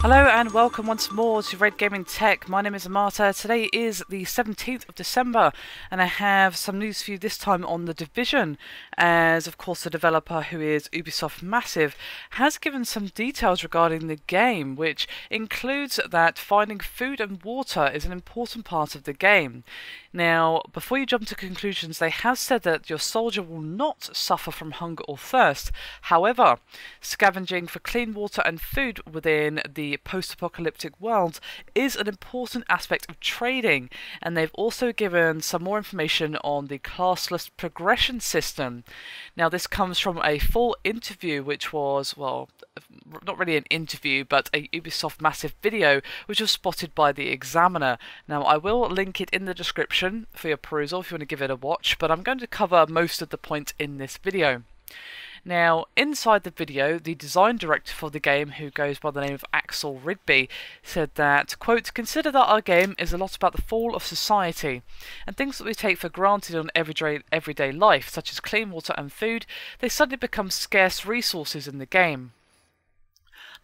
Hello and welcome once more to Red Gaming Tech. My name is Amata. Today is the 17th of December and I have some news for you this time on The Division, as of course the developer, who is Ubisoft Massive, has given some details regarding the game, which includes that finding food and water is an important part of the game. Now, before you jump to conclusions, they have said that your soldier will not suffer from hunger or thirst. However, scavenging for clean water and food within the post-apocalyptic world is an important aspect of trading, and they've also given some more information on the classless progression system. Now, this comes from a full interview, which was, well, not really an interview, but a Ubisoft Massive video, which was spotted by the Examiner. Now, I will link it in the description for your perusal if you want to give it a watch, but I'm going to cover most of the points in this video. Now, inside the video, the design director for the game, who goes by the name of Axel Ridby, said that, quote, "Consider that our game is a lot about the fall of society, and things that we take for granted on everyday life, such as clean water and food, they suddenly become scarce resources in the game.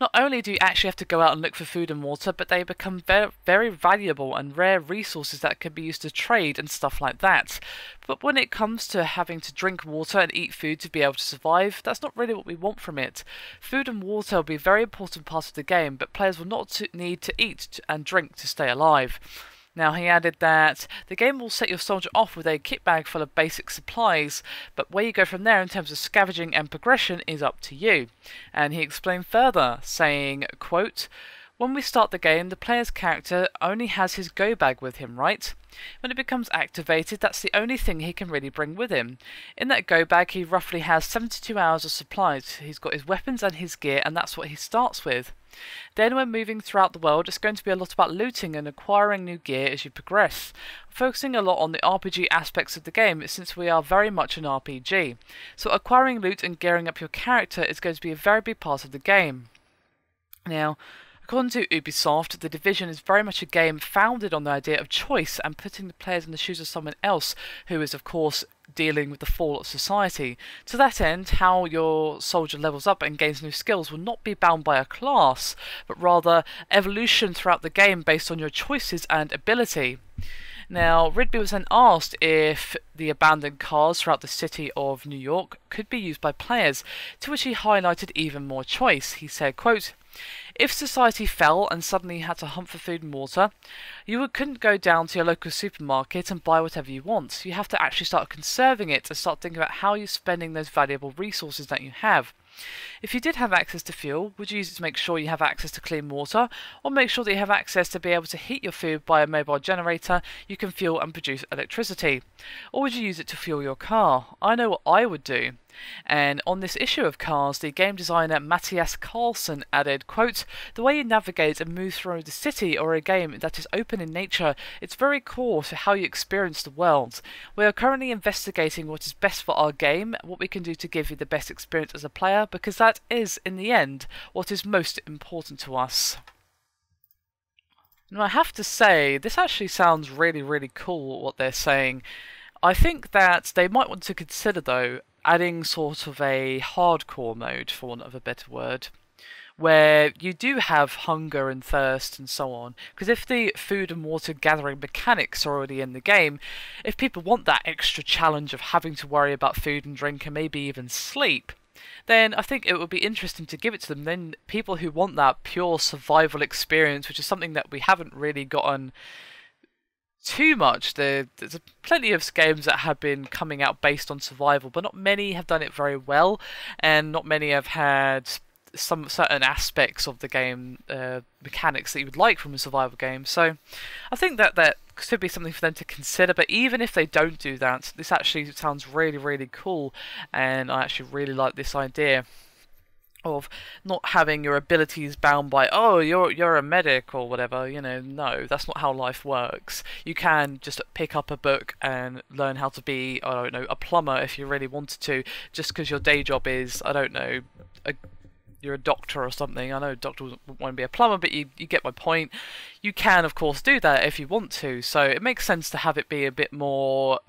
Not only do you actually have to go out and look for food and water, but they become very valuable and rare resources that can be used to trade and stuff like that. But when it comes to having to drink water and eat food to be able to survive, that's not really what we want from it. Food and water will be a very important part of the game, but players will not need to eat and drink to stay alive." Now, he added that the game will set your soldier off with a kit bag full of basic supplies, but where you go from there in terms of scavenging and progression is up to you. And he explained further, saying, quote, "When we start the game, the player's character only has his go bag with him, right? When it becomes activated, that's the only thing he can really bring with him. In that go bag, he roughly has 72 hours of supplies. He's got his weapons and his gear, and that's what he starts with. Then when moving throughout the world, it's going to be a lot about looting and acquiring new gear as you progress, focusing a lot on the RPG aspects of the game, since we are very much an RPG. So acquiring loot and gearing up your character is going to be a very big part of the game." Now, according to Ubisoft, The Division is very much a game founded on the idea of choice and putting the players in the shoes of someone else who is, of course, dealing with the fall of society. To that end, how your soldier levels up and gains new skills will not be bound by a class, but rather evolution throughout the game based on your choices and ability. Now, Ridby was then asked if the abandoned cars throughout the city of New York could be used by players, to which he highlighted even more choice. He said, quote, "If society fell and suddenly you had to hunt for food and water, you couldn't go down to your local supermarket and buy whatever you want. You have to actually start conserving it and start thinking about how you're spending those valuable resources that you have. If you did have access to fuel, would you use it to make sure you have access to clean water, or make sure that you have access to be able to heat your food by a mobile generator you can fuel and produce electricity? Or would you use it to fuel your car? I know what I would do." And on this issue of cars, the game designer Matthias Carlson added, quote, "The way you navigate and move through the city or a game that is open in nature, it's very core to how you experience the world. We are currently investigating what is best for our game, what we can do to give you the best experience as a player, because that is, in the end, what is most important to us." Now, I have to say, this actually sounds really, really cool, what they're saying. I think that they might want to consider, though, adding sort of a hardcore mode, for want of a better word, where you do have hunger and thirst and so on. Because if the food and water gathering mechanics are already in the game, if people want that extra challenge of having to worry about food and drink and maybe even sleep, then I think it would be interesting to give it to them. Then people who want that pure survival experience, which is something that we haven't really gotten too much. There's plenty of games that have been coming out based on survival, but not many have done it very well, and not many have had some certain aspects of the game mechanics that you would like from a survival game. So I think that could be something for them to consider. But even if they don't do that, this actually sounds really, really cool, and I actually really like this idea of not having your abilities bound by, oh, you're a medic or whatever. You know, no, that's not how life works. You can just pick up a book and learn how to be, I don't know, a plumber if you really wanted to, just because your day job is, I don't know, you're a doctor or something. I know doctors wouldn't want to be a plumber, but you get my point. You can, of course, do that if you want to. So it makes sense to have it be a bit more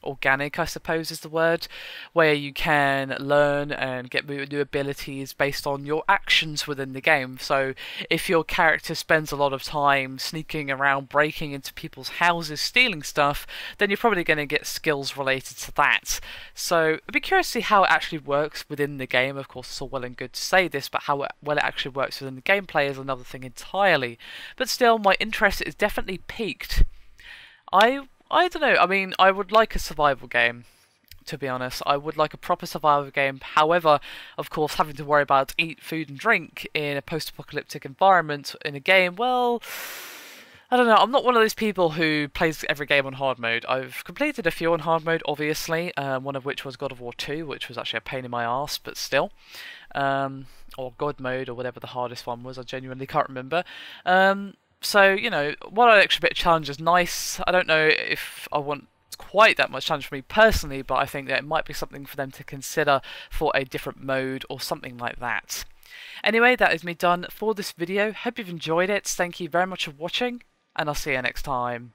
organic, I suppose is the word, where you can learn and get new abilities based on your actions within the game. So if your character spends a lot of time sneaking around, breaking into people's houses, stealing stuff, then you're probably going to get skills related to that. So I'd be curious to see how it actually works within the game. Of course, it's all well and good to say this, but how well it actually works within the gameplay is another thing entirely. But still, my interest is definitely piqued. I don't know. I mean, I would like a survival game, to be honest. I would like a proper survival game. However, of course, having to worry about eat, food, and drink in a post-apocalyptic environment in a game, well, I don't know. I'm not one of those people who plays every game on hard mode. I've completed a few on hard mode, obviously. One of which was God of War 2, which was actually a pain in my arse, but still. Or God mode, or whatever the hardest one was. I genuinely can't remember. So, you know, one extra bit of challenge is nice. I don't know if I want quite that much challenge for me personally, but I think that it might be something for them to consider for a different mode or something like that. Anyway, that is me done for this video. Hope you've enjoyed it. Thank you very much for watching, and I'll see you next time.